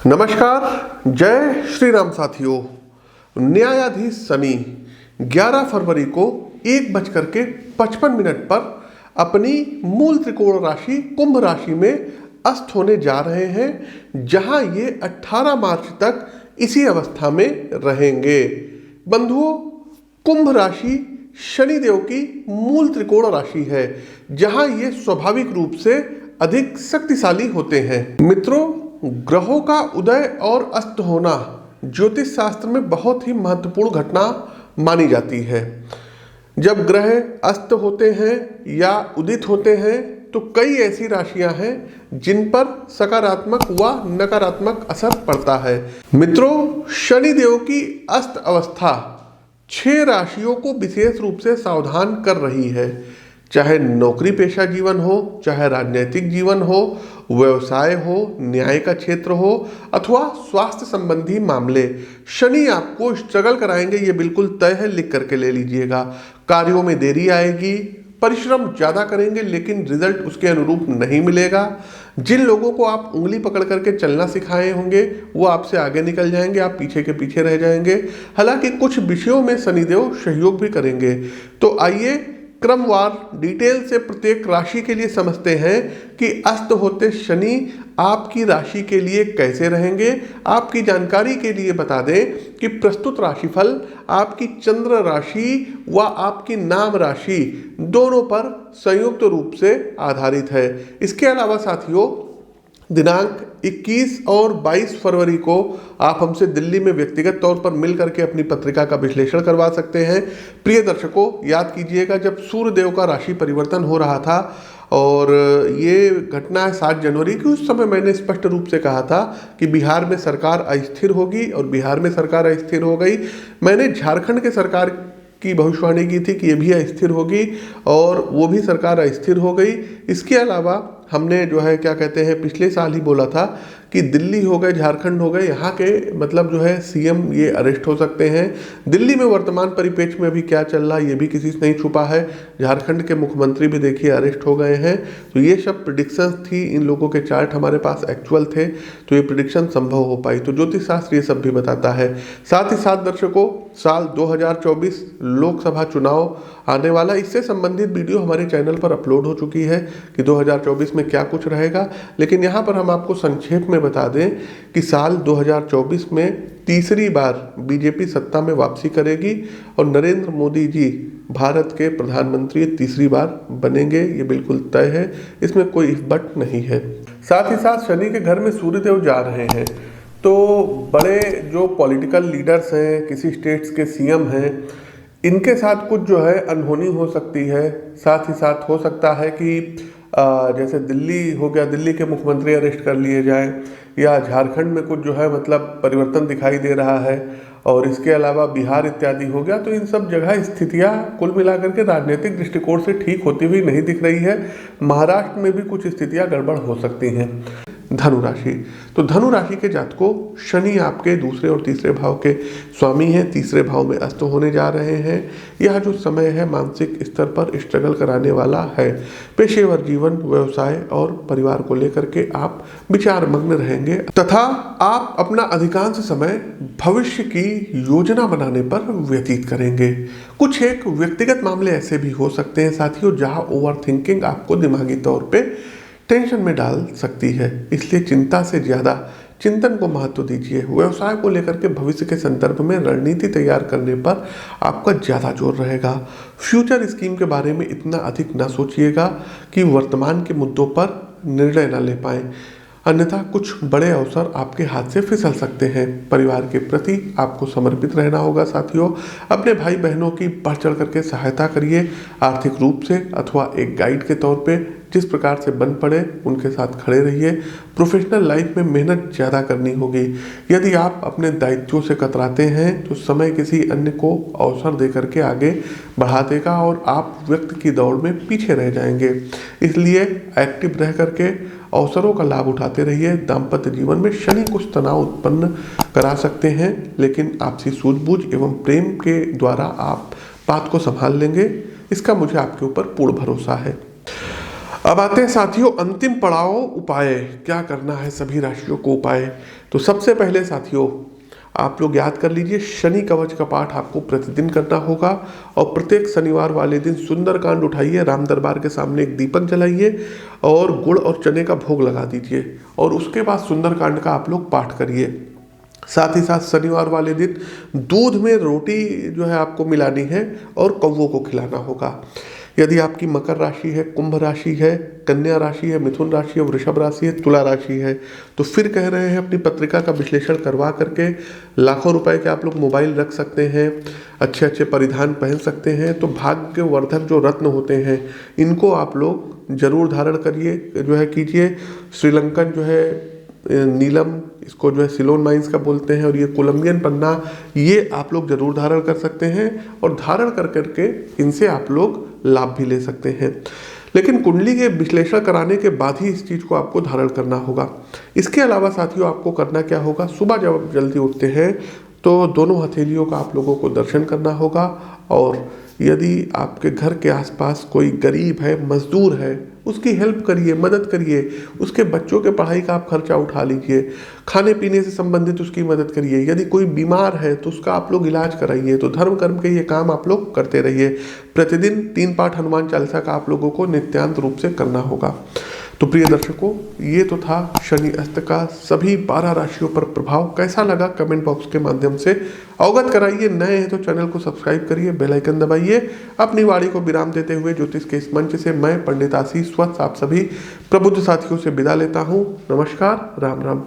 नमस्कार, जय श्री राम साथियों। न्यायाधीश शनि 11 फरवरी को 1:55 पर अपनी मूल त्रिकोण राशि कुंभ राशि में अस्त होने जा रहे हैं, जहां ये 18 मार्च तक इसी अवस्था में रहेंगे। बंधुओं, कुंभ राशि शनिदेव की मूल त्रिकोण राशि है, जहां ये स्वाभाविक रूप से अधिक शक्तिशाली होते हैं। मित्रों, ग्रहों का उदय और अस्त होना ज्योतिष शास्त्र में बहुत ही महत्वपूर्ण घटना मानी जाती है। जब ग्रह अस्त होते हैं या उदित होते हैं तो कई ऐसी राशियां हैं जिन पर सकारात्मक व नकारात्मक असर पड़ता है। मित्रों, शनिदेव की अस्त अवस्था 6 राशियों को विशेष रूप से सावधान कर रही है। चाहे नौकरी पेशा जीवन हो, चाहे राजनीतिक जीवन हो, व्यवसाय हो, न्याय का क्षेत्र हो अथवा स्वास्थ्य संबंधी मामले, शनि आपको स्ट्रगल कराएंगे, ये बिल्कुल तय है। लिख करके ले लीजिएगा। कार्यों में देरी आएगी, परिश्रम ज़्यादा करेंगे लेकिन रिजल्ट उसके अनुरूप नहीं मिलेगा। जिन लोगों को आप उंगली पकड़ करके चलना सिखाए होंगे वो आपसे आगे निकल जाएंगे, आप पीछे के पीछे रह जाएंगे। हालांकि कुछ विषयों में शनिदेव सहयोग भी करेंगे। तो आइए क्रमवार डिटेल से प्रत्येक राशि के लिए समझते हैं कि अस्त होते शनि आपकी राशि के लिए कैसे रहेंगे। आपकी जानकारी के लिए बता दें कि प्रस्तुत राशिफल आपकी चंद्र राशि व आपकी नाम राशि दोनों पर संयुक्त रूप से आधारित है। इसके अलावा साथियों, दिनांक 21 और 22 फरवरी को आप हमसे दिल्ली में व्यक्तिगत तौर पर मिल करके अपनी पत्रिका का विश्लेषण करवा सकते हैं। प्रिय दर्शकों, याद कीजिएगा, जब सूर्यदेव का राशि परिवर्तन हो रहा था और ये घटना है 7 जनवरी की, उस समय मैंने स्पष्ट रूप से कहा था कि बिहार में सरकार अस्थिर होगी और बिहार में सरकार अस्थिर हो गई। मैंने झारखंड के सरकार की भविष्यवाणी की थी कि ये भी अस्थिर होगी और वो भी सरकार अस्थिर हो गई। इसके अलावा हमने जो है क्या कहते हैं, पिछले साल ही बोला था कि दिल्ली हो गए, झारखंड हो गए, यहाँ के मतलब जो है सीएम ये अरेस्ट हो सकते हैं। दिल्ली में वर्तमान परिप्रेक्ष्य में अभी क्या चल रहा है ये भी किसी से नहीं छुपा है। झारखंड के मुख्यमंत्री भी देखिए अरेस्ट हो गए हैं। तो ये सब प्रिडिक्शंस थी, इन लोगों के चार्ट हमारे पास एक्चुअल थे, तो ये प्रिडिक्शन संभव हो पाई। तो ज्योतिष शास्त्र ये सब भी बताता है। साथ ही साथ दर्शकों, साल 2024 लोकसभा चुनाव आने वाला, इससे संबंधित वीडियो हमारे चैनल पर अपलोड हो चुकी है कि 2024 में क्या कुछ रहेगा। लेकिन यहाँ पर हम आपको संक्षेप में बता दें कि साल 2024 में तीसरी बार बीजेपी सत्ता में वापसी करेगी और नरेंद्र मोदी जी भारत के प्रधानमंत्री तीसरी बार बनेंगे। ये बिल्कुल तय है, इसमें कोई इफ बट नहीं है। साथ ही साथ शनि के घर में सूर्यदेव जा रहे हैं, तो बड़े जो पॉलिटिकल लीडर्स हैं, किसी स्टेट्स के सीएम हैं, इनके साथ कुछ जो है अनहोनी हो सकती है। साथ ही साथ हो सकता है कि जैसे दिल्ली हो गया, दिल्ली के मुख्यमंत्री अरेस्ट कर लिए जाएं, या झारखंड में कुछ जो है मतलब परिवर्तन दिखाई दे रहा है, और इसके अलावा बिहार इत्यादि हो गया। तो इन सब जगह स्थितियां कुल मिलाकर के राजनीतिक दृष्टिकोण से ठीक होती हुई नहीं दिख रही है। महाराष्ट्र में भी कुछ स्थितियां गड़बड़ हो सकती हैं। धनु राशि, तो धनु राशि के जातकों, शनि आपके दूसरे और तीसरे भाव के स्वामी हैं, तीसरे भाव में अस्त होने जा रहे हैं। यह जो समय है मानसिक स्तर पर स्ट्रगल कराने वाला है। पेशेवर जीवन, व्यवसाय और परिवार को लेकर के आप विचार मग्न रहेंगे तथा आप अपना अधिकांश समय भविष्य की योजना बनाने पर व्यतीत करेंगे। कुछ एक व्यक्तिगत मामले ऐसे भी हो सकते हैं साथियों, जहां ओवर थिंकिंग आपको दिमागी तौर पर टेंशन में डाल सकती है, इसलिए चिंता से ज़्यादा चिंतन को महत्व दीजिए। व्यवसाय को लेकर के भविष्य के संदर्भ में रणनीति तैयार करने पर आपका ज़्यादा जोर रहेगा। फ्यूचर स्कीम के बारे में इतना अधिक ना सोचिएगा कि वर्तमान के मुद्दों पर निर्णय ना ले पाएं, अन्यथा कुछ बड़े अवसर आपके हाथ से फिसल सकते हैं। परिवार के प्रति आपको समर्पित रहना होगा साथियों। अपने भाई बहनों की बढ़ चढ़ करके सहायता करिए, आर्थिक रूप से अथवा एक गाइड के तौर पे जिस प्रकार से बन पड़े उनके साथ खड़े रहिए। प्रोफेशनल लाइफ में मेहनत ज़्यादा करनी होगी। यदि आप अपने दायित्वों से कतराते हैं तो समय किसी अन्य को अवसर दे करके आगे बढ़ा देगा और आप व्यक्ति की दौड़ में पीछे रह जाएंगे। इसलिए एक्टिव रह करके अवसरों का लाभ उठाते रहिए। दाम्पत्य जीवन में शनि कुछ तनाव उत्पन्न करा सकते हैं, लेकिन आपसी सूझबूझ एवं प्रेम के द्वारा आप बात को संभाल लेंगे, इसका मुझे आपके ऊपर पूर्ण भरोसा है। अब आते हैं साथियों अंतिम पड़ाव, उपाय क्या करना है सभी राशियों को। उपाय तो सबसे पहले साथियों, आप लोग याद कर लीजिए, शनि कवच का पाठ आपको प्रतिदिन करना होगा और प्रत्येक शनिवार वाले दिन सुंदरकांड उठाइए, राम दरबार के सामने एक दीपक जलाइए और गुड़ और चने का भोग लगा दीजिए और उसके बाद सुंदरकांड का आप लोग पाठ करिए। साथ ही साथ शनिवार वाले दिन दूध में रोटी जो है आपको मिलानी है और कौवों को खिलाना होगा। यदि आपकी मकर राशि है, कुंभ राशि है, कन्या राशि है, मिथुन राशि है, वृषभ राशि है, तुला राशि है, तो फिर कह रहे हैं अपनी पत्रिका का विश्लेषण करवा करके लाखों रुपए के आप लोग मोबाइल रख सकते हैं, अच्छे अच्छे परिधान पहन सकते हैं। तो भाग्यवर्धक जो रत्न होते हैं इनको आप लोग जरूर धारण करिए, जो है कीजिए। श्रीलंकन जो है नीलम, इसको जो है सिलोन माइंस का बोलते हैं, और ये कोलंबियन पन्ना, ये आप लोग जरूर धारण कर सकते हैं और धारण कर करके इनसे आप लोग लाभ भी ले सकते हैं। लेकिन कुंडली के विश्लेषण कराने के बाद ही इस चीज़ को आपको धारण करना होगा। इसके अलावा साथियों आपको करना क्या होगा, सुबह जब आप जल्दी उठते हैं तो दोनों हथेलियों का आप लोगों को दर्शन करना होगा। और यदि आपके घर के आसपास कोई गरीब है, मजदूर है, उसकी हेल्प करिए, मदद करिए। उसके बच्चों के पढ़ाई का आप खर्चा उठा लीजिए, खाने पीने से संबंधित उसकी मदद करिए। यदि कोई बीमार है तो उसका आप लोग इलाज कराइए। तो धर्म कर्म के ये काम आप लोग करते रहिए। प्रतिदिन 3 पाठ हनुमान चालीसा का आप लोगों को नित्यांत रूप से करना होगा। तो प्रिय दर्शकों, ये तो था शनि अस्त का सभी 12 राशियों पर प्रभाव। कैसा लगा कमेंट बॉक्स के माध्यम से अवगत कराइए। नए हैं तो चैनल को सब्सक्राइब करिए, बेल आइकन दबाइए। अपनी वाणी को विराम देते हुए ज्योतिष के इस मंच से मैं पंडित आशीष वत्स आप सभी प्रबुद्ध साथियों से विदा लेता हूँ। नमस्कार, राम राम।